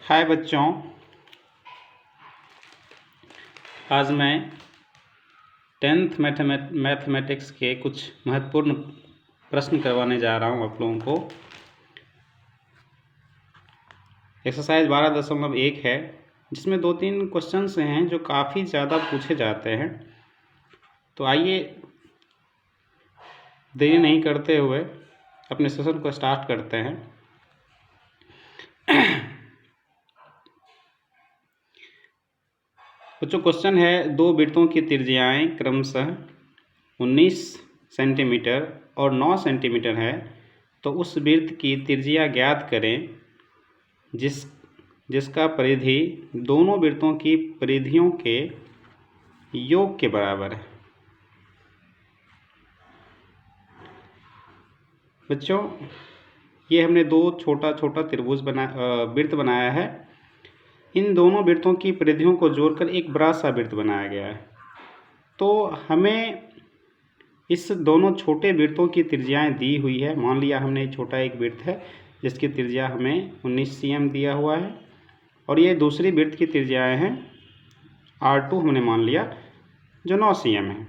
हाय बच्चों, आज मैं 10th मैथमेटिक्स के कुछ महत्वपूर्ण प्रश्न करवाने जा रहा हूँ आप लोगों को। एक्सरसाइज 12.1 है, जिसमें 2-3 क्वेश्चंस हैं जो काफ़ी ज़्यादा पूछे जाते हैं। तो आइए देरी नहीं करते हुए अपने सेशन को स्टार्ट करते हैं। बच्चों, क्वेश्चन है, दो वृत्तों की त्रिज्याएं क्रमशः 19 सेंटीमीटर और 9 सेंटीमीटर है, तो उस वृत्त की त्रिज्या ज्ञात करें जिसका परिधि दोनों वृत्तों की परिधियों के योग के बराबर है। बच्चों, ये हमने दो छोटा छोटा त्रिभुज वृत्त बनाया है। इन दोनों वृत्तों की परिधियों को जोड़कर एक बड़ा सा वृत्त बनाया गया है। तो हमें इस दोनों छोटे वृत्तों की त्रिज्याएं दी हुई है। मान लिया हमने छोटा एक वृत्त है जिसकी त्रिज्या हमें 19 cm दिया हुआ है, और ये दूसरी वृत्त की त्रिज्याएं हैं R2 हमने मान लिया जो 9 cm है।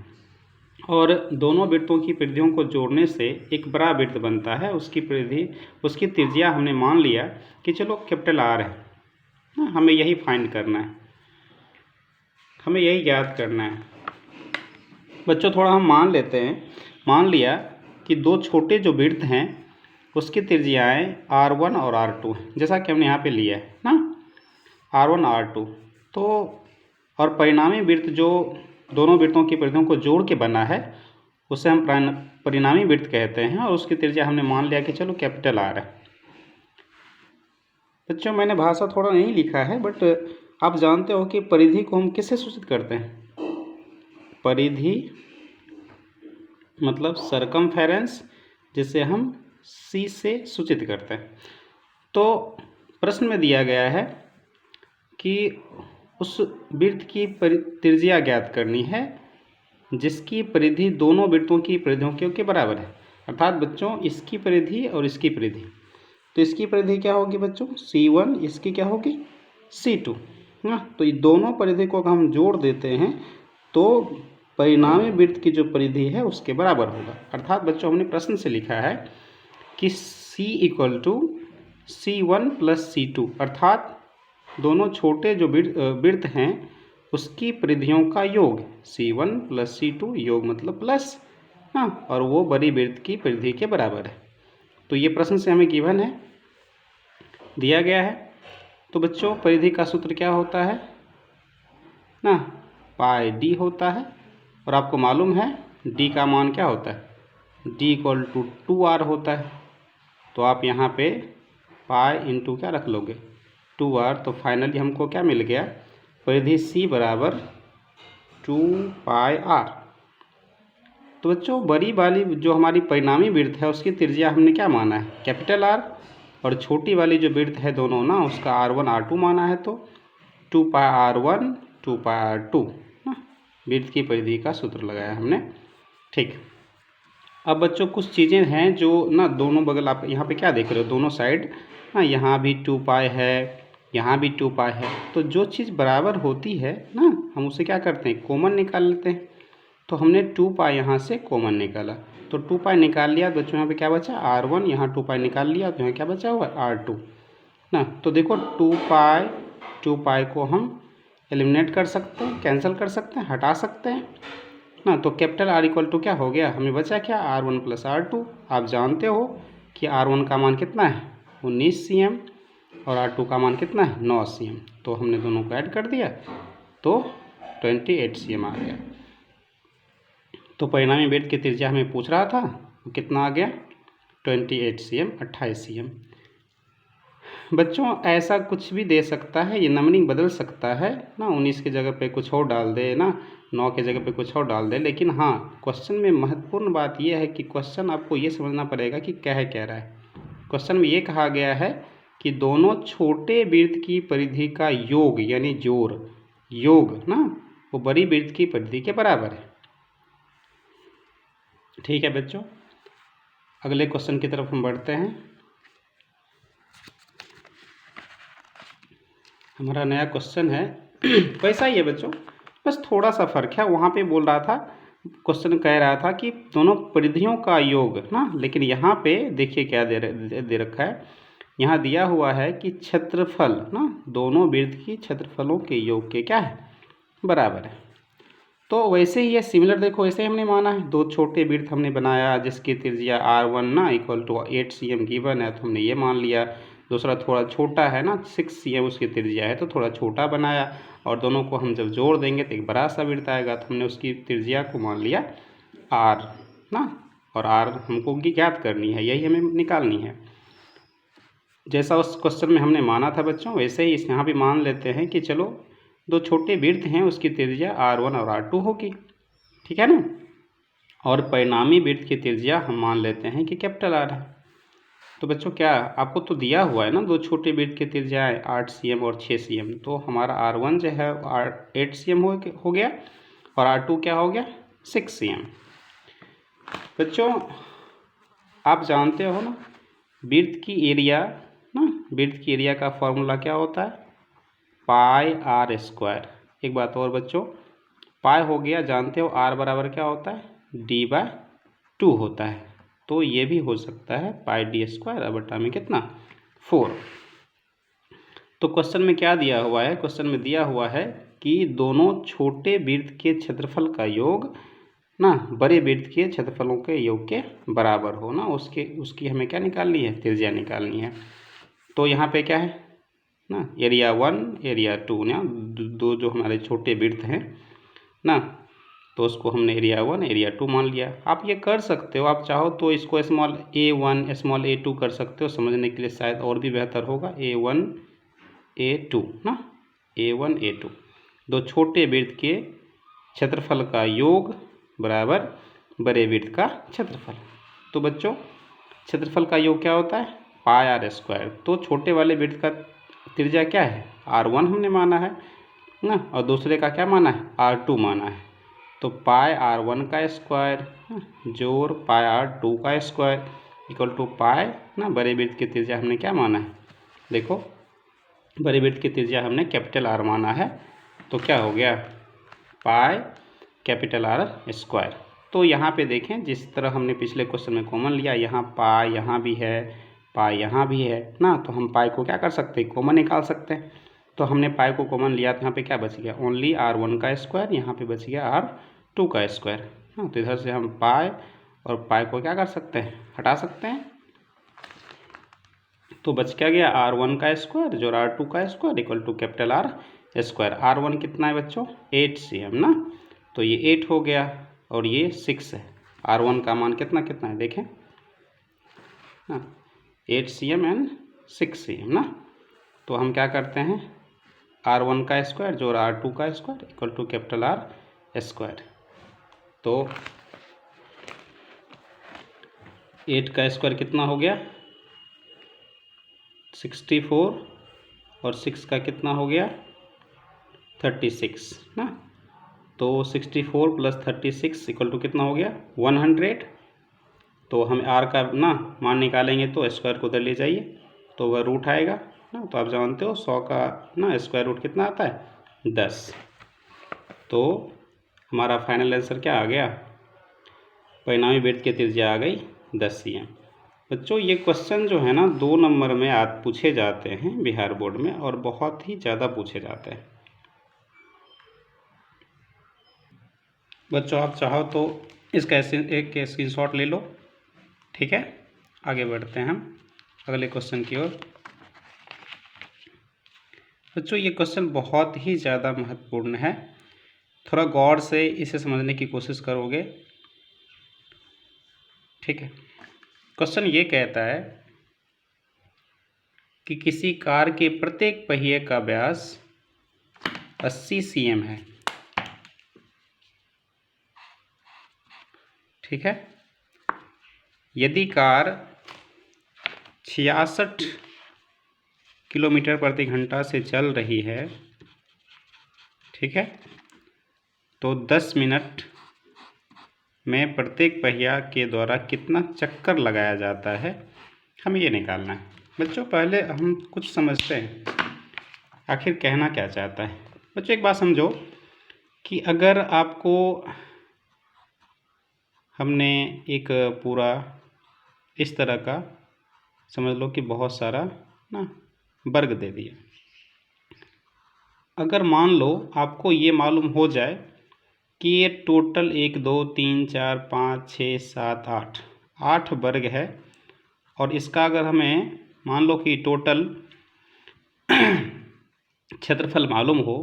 और दोनों वृत्तों की परिधियों को जोड़ने से एक बड़ा वृत्त बनता है। उसकी त्रिज्या हमने मान लिया कि चलो कैपिटल R है। हमें यही फाइंड करना है, हमें यही ज्ञात करना है। बच्चों, थोड़ा हम मान लेते हैं। मान लिया कि दो छोटे जो वृत्त हैं उसकी त्रिज्याएं R1 और R2 हैं, जैसा कि हमने यहाँ पे लिया है ना, R1 R2। तो और परिणामी वृत्त जो दोनों वृत्तों की परिधियों को जोड़ के बना है उसे हम परिणामी वृत्त कहते हैं, और उसकी त्रिज्या हमने मान लिया कि चलो कैपिटल R है। बच्चों, मैंने भाषा थोड़ा नहीं लिखा है, बट आप जानते हो कि परिधि को हम किससे सूचित करते हैं। परिधि मतलब सरकमफेरेंस, जिसे हम C से सूचित करते हैं। तो प्रश्न में दिया गया है कि उस वृत्त की त्रिज्या ज्ञात करनी है जिसकी परिधि दोनों वृत्तों की परिधियों के बराबर है। अर्थात बच्चों, इसकी परिधि और इसकी परिधि, तो इसकी परिधि क्या होगी बच्चों C1, इसकी क्या होगी C2 ना। तो ये दोनों परिधि को हम जोड़ देते हैं तो परिणामी वृत्त की जो परिधि है उसके बराबर होगा। अर्थात बच्चों, हमने प्रश्न से लिखा है कि C = C1 + C2, अर्थात दोनों छोटे जो वृत्त हैं उसकी परिधियों का योग C1 + C2, योग मतलब प्लस हाँ, और वो बड़ी वृत्त की परिधि के बराबर है। तो ये प्रश्न से हमें गिवन है, दिया गया है। तो बच्चों, परिधि का सूत्र क्या होता है ना, πd होता है। और आपको मालूम है d का मान क्या होता है, d = 2r होता है। तो आप यहाँ पे पाई इंटू क्या रख लोगे 2r। तो फाइनली हमको क्या मिल गया, परिधि C = 2πr। तो बच्चों, बड़ी वाली जो हमारी परिणामी वृत्त है उसकी त्रिज्या हमने क्या माना है कैपिटल R, और छोटी वाली जो वृत्त है दोनों ना उसका R1 R2 माना है। तो 2πr1 2πr2 ना, वृत्त की परिधि का सूत्र लगाया हमने। ठीक। अब बच्चों, कुछ चीज़ें हैं जो ना दोनों बगल, आप यहाँ पे क्या देख रहे हो, दोनों साइड ना, यहाँ भी 2π है, यहाँ भी 2π है। तो जो चीज़ बराबर होती है ना हम उसे क्या करते हैं, कॉमन निकाल लेते हैं। तो हमने 2π यहाँ से कॉमन निकाला, तो 2π निकाल लिया बच्चों। यहाँ पे क्या बचा R1, यहाँ 2π निकाल लिया तो यहाँ क्या बचा हुआ R2 ना। तो देखो 2π को हम एलिमिनेट कर सकते हैं, कैंसिल कर सकते हैं, हटा सकते हैं ना। तो कैपिटल R = क्या हो गया, हमें बचा क्या R1 + R2। आप जानते हो कि R1 का मान कितना है 19 cm और R2 का मान कितना है 9 cm। तो हमने दोनों को ऐड कर दिया तो 28 cm आ गया। तो परिणामी वृत्त की त्रिज्या हमें पूछ रहा था, वो कितना आ गया 28 cm, 28 cm। बच्चों, ऐसा कुछ भी दे सकता है, ये नंबरिंग बदल सकता है ना, 19 की जगह पे कुछ और डाल दे ना, 9 की जगह पे कुछ और डाल दे। लेकिन हाँ, क्वेश्चन में महत्वपूर्ण बात यह है कि क्वेश्चन आपको ये समझना पड़ेगा कि कह रहा है। क्वेश्चन में ये कहा गया है कि दोनों छोटे वृत्त की परिधि का योग यानी जोड़, योग ना, वो बड़ी वृत्त की परिधि के बराबर है। ठीक है बच्चों, अगले क्वेश्चन की तरफ हम बढ़ते हैं। हमारा नया क्वेश्चन है वैसा ही है बच्चों, बस थोड़ा सा फर्क है। वहाँ पे बोल रहा था, क्वेश्चन कह रहा था कि दोनों परिधियों का योग ना, लेकिन यहाँ पे देखिए क्या दे रखा है। यहाँ दिया हुआ है कि क्षेत्रफल ना दोनों वृत्त की क्षेत्रफलों के योग के क्या है, बराबर है। तो वैसे ही ये सिमिलर देखो, ऐसे हमने माना है, दो छोटे वृत्त हमने बनाया जिसकी त्रिज्या r1 ना इक्वल टू 8 cm गिवन है, तो हमने ये मान लिया। दूसरा थोड़ा छोटा है ना, 6 cm उसकी त्रिज्या है, तो थोड़ा छोटा बनाया, और दोनों को हम जब जोड़ देंगे तो एक बड़ा सा वृत्त आएगा, तो हमने उसकी त्रिज्या को मान लिया r ना, और r हमको की ज्ञात करनी है, यही हमें निकालनी है। जैसा उस क्वेश्चन में हमने माना था बच्चों, वैसे ही इस यहाँ भी मान लेते हैं कि चलो दो छोटे वृत्त हैं, उसकी त्रिज्या r1 और r2 होगी, ठीक है ना। और परिणामी वृत्त की त्रिज्या हम मान लेते हैं कि कैपिटल R है। तो बच्चों क्या आपको तो दिया हुआ है ना, दो छोटे वृत्त की त्रिज्याएं 8 cm और 6 cm, तो हमारा r1 जो है 8 cm हो गया, और r2 क्या हो गया, 6 cm। बच्चों आप जानते हो ना, वृत्त की एरिया ना, वृत्त की एरिया का फॉर्मूला क्या होता है, पाई r स्क्वायर। एक बात और बच्चों, पाई हो गया, जानते हो r बराबर क्या होता है, d/2 होता है, तो ये भी हो सकता है पाई d स्क्वायर अब बटा में कितना, 4। तो क्वेश्चन में क्या दिया हुआ है, क्वेश्चन में दिया हुआ है कि दोनों छोटे वृत्त के क्षेत्रफल का योग ना बड़े वृत्त के क्षेत्रफलों के योग के बराबर हो ना, उसकी हमें क्या निकालनी है, त्रिज्या निकालनी है। तो यहाँ पे क्या है ना, एरिया 1 एरिया 2 ना, दो जो हमारे छोटे वृत्त हैं ना, तो उसको हमने एरिया 1 एरिया 2 मान लिया। आप ये कर सकते हो, आप चाहो तो इसको स्मॉल a1 स्मॉल a2 कर सकते हो, समझने के लिए शायद और भी बेहतर होगा, a1 a2 ना, a1 a2 दो छोटे वृत्त के क्षेत्रफल का योग बराबर बड़े वृत्त का क्षेत्रफल। तो बच्चों क्षेत्रफल का योग क्या होता है, पाई r स्क्वायर। तो छोटे वाले वृत्त का त्रिज्या क्या है, r1 हमने माना है ना, और दूसरे का क्या माना है, r2 माना है। तो पाई r1 का स्क्वायर जोड़ पाई r2 का स्क्वायर इक्वल टू पाई ना, बड़े वृत्त की त्रिज्या हमने क्या माना है, देखो बड़े वृत्त की त्रिज्या हमने कैपिटल R माना है, तो क्या हो गया, पाई कैपिटल R स्क्वायर। तो यहाँ पे देखें, जिस तरह हमने पिछले क्वेश्चन में कॉमन लिया, यहाँ पाई यहाँ भी है, पाई यहाँ भी है ना, तो हम पाई को क्या कर सकते हैं, कॉमन निकाल सकते हैं। तो हमने पाई को कॉमन लिया, तो यहाँ पे क्या बच गया, ओनली r1 का स्क्वायर, यहाँ पे बच गया r2 का स्क्वायर हाँ। तो इधर से हम पाई और पाई को क्या कर सकते हैं, हटा सकते हैं। तो बच क्या गया, r1 का स्क्वायर जो r2 का square equal to capital R square. r1 कितना है बच्चों, 8 cm ना, तो ये 8 हो गया, और ये 6 है। r1 का मान कितना कितना है देखें हाँ, 8 cm एंड 6 cm ना। तो हम क्या करते हैं, r1 का स्क्वायर जो r2 का square equal to capital R square. तो 8 का स्क्वायर कितना हो गया, 64, और 6 का कितना हो गया, 36 ना। तो 64 प्लस 36 इक्वल टू कितना हो गया, 100। तो हम r का ना मान निकालेंगे, तो स्क्वायर को उधर ले जाइए, तो वह रूट आएगा ना। तो आप जानते हो 100 का ना स्क्वायर रूट कितना आता है, 10। तो हमारा फाइनल आंसर क्या आ गया, परिणामी वृत्त की त्रिज्या आ गई 10 cm। बच्चों ये क्वेश्चन जो है ना 2 नंबर में आज पूछे जाते हैं बिहार बोर्ड में, और बहुत ही ज़्यादा पूछे जाते हैं। बच्चों आप चाहो तो इसका एक स्क्रीनशॉट ले लो, ठीक है। आगे बढ़ते हैं हम अगले क्वेश्चन की ओर। बच्चों ये क्वेश्चन बहुत ही ज़्यादा महत्वपूर्ण है, थोड़ा गौर से इसे समझने की कोशिश करोगे, ठीक है। क्वेश्चन ये कहता है कि किसी कार के प्रत्येक पहिए का व्यास 80 cm है, ठीक है। यदि कार 66 किलोमीटर प्रति घंटा से चल रही है, ठीक है, तो 10 मिनट में प्रत्येक पहिया के द्वारा कितना चक्कर लगाया जाता है, हमें ये निकालना है। बच्चों पहले हम कुछ समझते हैं। आखिर कहना क्या चाहता है। बच्चों एक बात समझो कि अगर आपको हमने एक पूरा इस तरह का समझ लो कि बहुत सारा ना वर्ग दे दिया, अगर मान लो आपको ये मालूम हो जाए कि ये टोटल 1 2 3 4 5 6 7 8 वर्ग है, और इसका अगर हमें मान लो कि टोटल क्षेत्रफल मालूम हो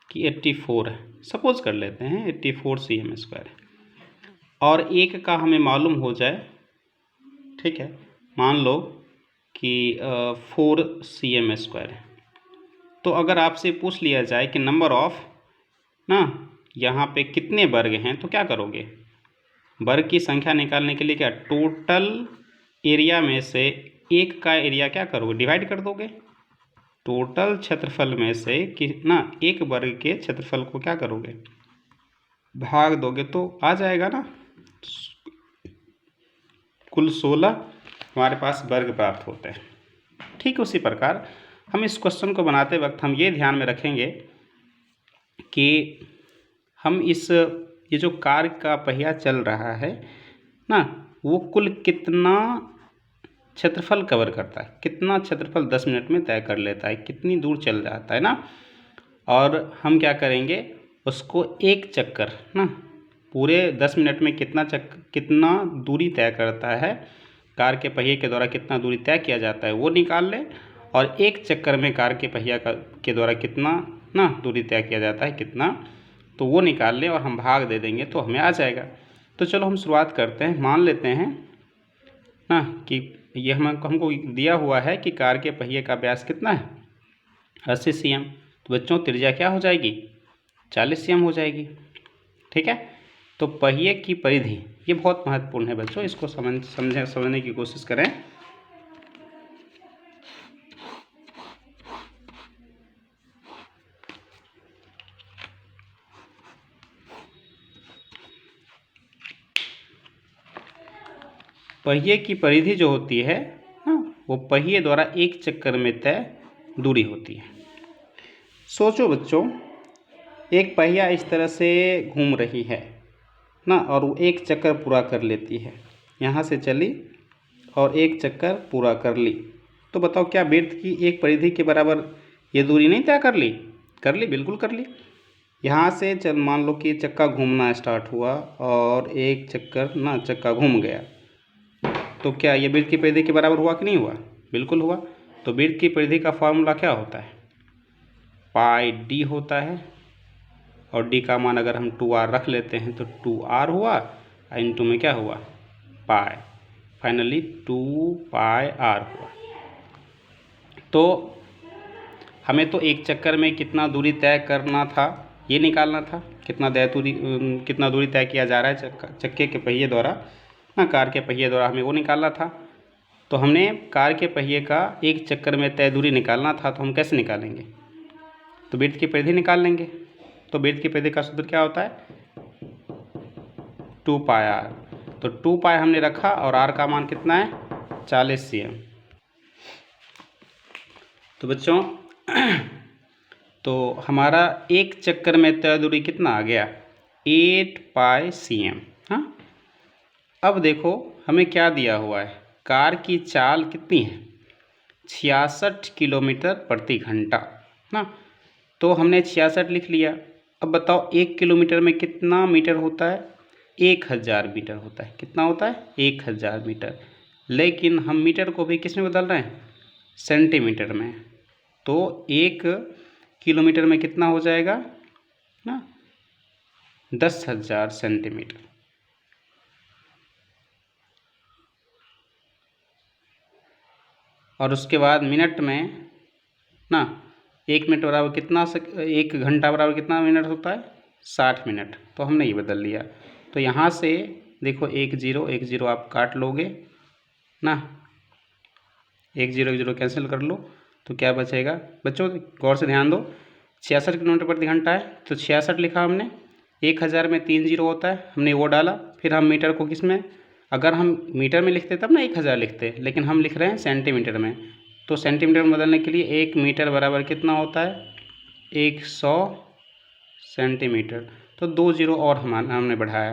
कि 84 है, सपोज कर लेते हैं 84 cm², और एक का हमें मालूम हो जाए, ठीक है, मान लो कि 4 cm² है। तो अगर आपसे पूछ लिया जाए कि नंबर ऑफ ना यहाँ पे कितने वर्ग हैं, तो क्या करोगे? वर्ग की संख्या निकालने के लिए क्या टोटल एरिया में से एक का एरिया क्या करोगे? डिवाइड कर दोगे। टोटल क्षेत्रफल में से कितना एक वर्ग के क्षेत्रफल को क्या करोगे? भाग दोगे, तो आ जाएगा ना कुल 16 हमारे पास वर्ग प्राप्त होते हैं। ठीक उसी प्रकार हम इस क्वेश्चन को बनाते वक्त हम ये ध्यान में रखेंगे कि हम ये जो कार का पहिया चल रहा है ना, वो कुल कितना क्षेत्रफल कवर करता है, कितना क्षेत्रफल 10 मिनट में तय कर लेता है, कितनी दूर चल जाता है ना। और हम क्या करेंगे, उसको एक चक्कर ना पूरे 10 मिनट में कितना दूरी तय करता है, कार के पहिए के द्वारा कितना दूरी तय किया जाता है वो निकाल लें, और एक चक्कर में कार के पहिया के द्वारा कितना ना दूरी तय किया जाता है कितना, तो वो निकाल लें और हम भाग दे देंगे तो हमें आ जाएगा। तो चलो हम शुरुआत करते हैं। मान लेते हैं ना कि ये हमको दिया हुआ है कि कार के पहिए का व्यास कितना है 80 cm। तो बच्चों त्रिज्या क्या हो जाएगी 40 cm हो जाएगी। ठीक है, तो पहिए की परिधि ये बहुत महत्वपूर्ण है बच्चों, इसको समझने की कोशिश करें। पहिए की परिधि जो होती है ना, वो पहिए द्वारा एक चक्कर में तय दूरी होती है। सोचो बच्चों, एक पहिया इस तरह से घूम रही है ना, और वो एक चक्कर पूरा कर लेती है, यहाँ से चली और एक चक्कर पूरा कर ली, तो बताओ क्या वृत्त की एक परिधि के बराबर ये दूरी नहीं तय कर ली? कर ली, बिल्कुल कर ली। यहाँ से चल मान लो कि चक्का घूमना स्टार्ट हुआ और एक चक्कर ना चक्का घूम गया, तो क्या ये वृत्त की परिधि के बराबर हुआ कि नहीं हुआ? बिल्कुल हुआ। तो वृत्त की परिधि का फॉर्मूला क्या होता है? पाई डी होता है, और डी का मान अगर हम 2r रख लेते हैं तो 2r हुआ, इनटू में क्या हुआ पाई, फाइनली 2πr हुआ। तो हमें तो एक चक्कर में कितना दूरी तय करना था ये निकालना था, कितना दूरी तय किया जा रहा है चक्के के पहिए द्वारा ना, कार के पहिए द्वारा हमें वो निकालना था। तो हमने कार के पहिए का एक चक्कर में तय दूरी निकालना था, तो हम कैसे निकालेंगे? तो वृत्त की परिधि निकाल लेंगे। तो वृत्त की परिधि का सूत्र क्या होता है 2πr। तो 2π हमने रखा और r का मान कितना है 40 cm। तो बच्चों तो हमारा एक चक्कर में तय दूरी कितना आ गया 8π cm। हाँ, अब देखो हमें क्या दिया हुआ है, कार की चाल कितनी है 66 किलोमीटर प्रति घंटा ना, तो हमने 66 लिख लिया। अब बताओ 1 किलोमीटर में कितना मीटर होता है 1000 मीटर होता है। कितना होता है 1000 मीटर, लेकिन हम मीटर को भी किस में बदल रहे हैं सेंटीमीटर में। तो 1 किलोमीटर में कितना हो जाएगा ना 10,000 सेंटीमीटर। और उसके बाद मिनट में ना 1 मिनट बराबर कितना 1 घंटा बराबर कितना मिनट होता है 60 मिनट। तो हमने ये बदल लिया। तो यहाँ से देखो 1 0 आप काट लोगे ना, 1 0 कैंसिल कर लो, तो क्या बचेगा बच्चों गौर से ध्यान दो 66 किलोमीटर प्रति घंटा है, तो 66 लिखा हमने, 1000 में 3 0 होता है, हमने वो डाला। फिर हम मीटर को किस में, अगर हम मीटर में लिखते तब ना 1000 लिखते, लेकिन हम लिख रहे हैं सेंटीमीटर में, तो सेंटीमीटर में बदलने के लिए 1 मीटर बराबर कितना होता है, 100 सेंटीमीटर। तो 2 जीरो और हमने बढ़ाया,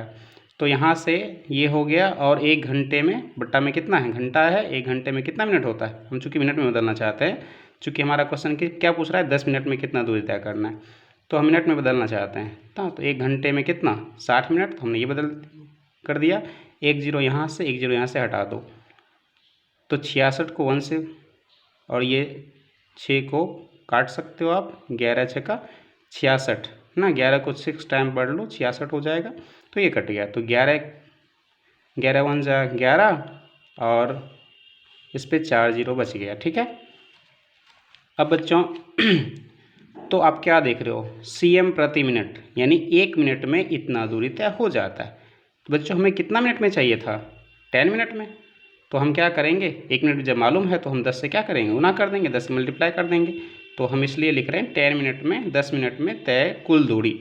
तो यहाँ से ये हो गया। और 1 घंटे में बट्टा में कितना है, घंटा है, 1 घंटे में कितना मिनट होता है। हम चूँकि मिनट में बदलना चाहते हैं, चूँकि हमारा क्वेश्चन क्या पूछ रहा है, 10 मिनट में कितना दूरी तय करना है, तो हम मिनट में बदलना चाहते हैं। तो 1 घंटे में कितना, 60 मिनट। तो हमने ये बदल कर दिया, 1 जीरो यहाँ से, 1 जीरो यहाँ से हटा दो, तो 66 को 1 से और ये 6 को काट सकते हो आप, 11 6 का 66 ना, 11 को 6 टाइम बढ़ लो, 66 हो जाएगा। तो ये कट गया, तो 11 11 1 जा 11 और इस पे 4 जीरो बच गया। ठीक है। अब बच्चों तो आप क्या देख रहे हो, cm प्रति मिनट, यानी 1 मिनट में इतना दूरी तय हो जाता है। तो बच्चों हमें कितना मिनट में चाहिए था, 10 मिनट में। तो हम क्या करेंगे, 1 मिनट जब मालूम है तो हम 10 से क्या करेंगे, गुना कर देंगे, 10 से मल्टीप्लाई कर देंगे। तो हम इसलिए लिख रहे हैं 10 मिनट में, 10 मिनट में तय कुल दूरी।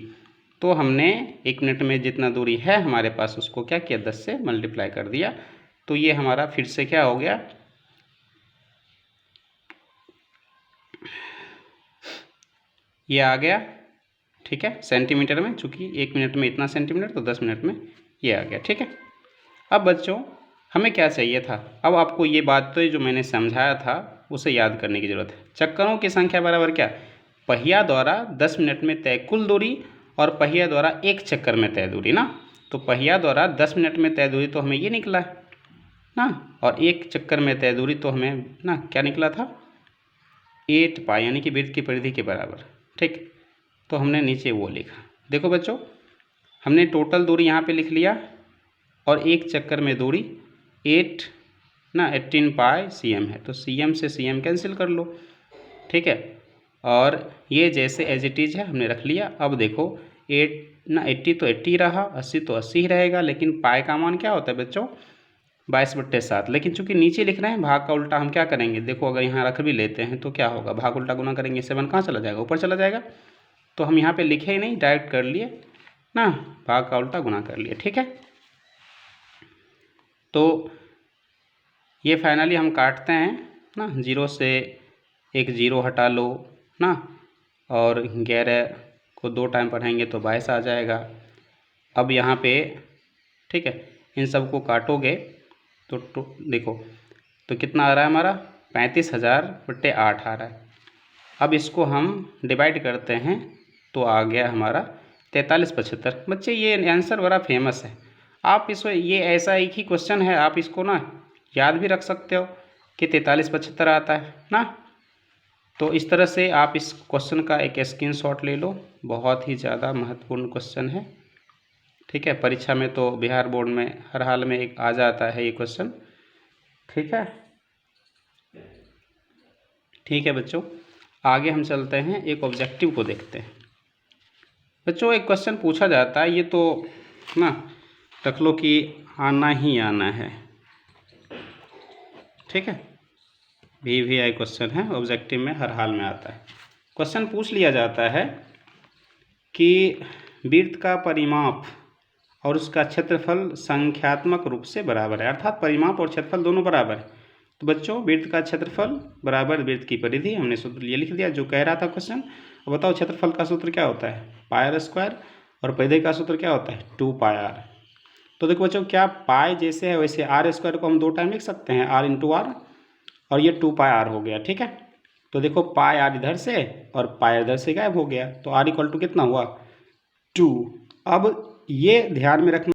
तो हमने 1 मिनट में जितना दूरी है हमारे पास उसको क्या किया, 10 से मल्टीप्लाई कर दिया। तो ये हमारा फिर से क्या हो गया, ये आ गया। ठीक है, सेंटीमीटर में, चूँकि 1 मिनट में इतना सेंटीमीटर, तो 10 मिनट में ये आ गया। ठीक है। अब बच्चों हमें क्या चाहिए था, अब आपको ये बात तो जो मैंने समझाया था उसे याद करने की ज़रूरत है। चक्करों की संख्या बराबर क्या, पहिया द्वारा 10 मिनट में तय कुल दूरी और पहिया द्वारा 1 चक्कर में तय दूरी ना। तो पहिया द्वारा 10 मिनट में तय दूरी तो हमें ये निकला है ना, और 1 चक्कर में तय दूरी तो हमें ना क्या निकला था, 8 पाई, यानी कि वृत्त की परिधि के बराबर। ठीक, तो हमने नीचे वो लिखा। देखो बच्चों, हमने टोटल दूरी यहाँ पे लिख लिया और 1 चक्कर में दूरी 8 ना 18 पाई cm है, तो cm से cm कैंसिल कर लो। ठीक है, और ये जैसे एज इट इज़ है हमने रख लिया। अब देखो 8 ना 80 तो 80 रहा, 80 तो 80 ही रहेगा, लेकिन पाई का मान क्या होता है बच्चों, 22/7। लेकिन चूंकि नीचे लिख रहे हैं भाग का उल्टा, हम क्या करेंगे, देखो अगर यहाँ रख भी लेते हैं तो क्या होगा, भाग उल्टा गुना करेंगे, 7 कहाँ चला जाएगा, ऊपर चला जाएगा। तो हम यहाँ पे लिखे ही नहीं, डायरेक्ट कर लिए ना, भाग का उल्टा गुना कर लिए। ठीक है, तो ये फाइनली हम काटते हैं ना, 0 से 1 जीरो हटा लो ना, और 11 को 2 टाइम पढ़ाएंगे तो 22 आ जाएगा। अब यहाँ पे ठीक है, इन सब को काटोगे तो देखो तो कितना आ रहा है हमारा, 35,000/8 आ रहा है। अब इसको हम डिवाइड करते हैं तो आ गया हमारा 4375। बच्चे ये आंसर बड़ा फेमस है, आप इसको, ये ऐसा एक ही क्वेश्चन है, आप इसको ना याद भी रख सकते हो कि 4375 आता है ना। तो इस तरह से आप इस क्वेश्चन का एक स्क्रीनशॉट ले लो, बहुत ही ज़्यादा महत्वपूर्ण क्वेश्चन है। ठीक है, परीक्षा में तो बिहार बोर्ड में हर हाल में एक आ जाता है ये क्वेश्चन। ठीक है, ठीक है बच्चों, आगे हम चलते हैं, एक ऑब्जेक्टिव को देखते हैं। बच्चों एक क्वेश्चन पूछा जाता है, ये तो ना रख लो कि आना ही आना है। ठीक है, VVI क्वेश्चन है, ऑब्जेक्टिव में हर हाल में आता है। क्वेश्चन पूछ लिया जाता है कि वृत्त का परिमाप और उसका क्षेत्रफल संख्यात्मक रूप से बराबर है, अर्थात परिमाप और क्षेत्रफल दोनों बराबर है। तो बच्चों वृत्त का क्षेत्रफल बराबर वृत्त की परिधि, हमने सूत्र ये लिख दिया जो कह रहा था क्वेश्चन। अब बताओ क्षेत्रफल का सूत्र क्या होता है, πr² और परिधि का सूत्र क्या होता है, 2πr। तो देखो बच्चों, क्या पाई जैसे है वैसे r² को हम 2 टाइम लिख सकते हैं, r × r, और ये 2πr हो गया। ठीक है, तो देखो πr इधर से और पाई इधर से गायब हो गया, तो r = कितना हुआ, 2। अब ये ध्यान में रखना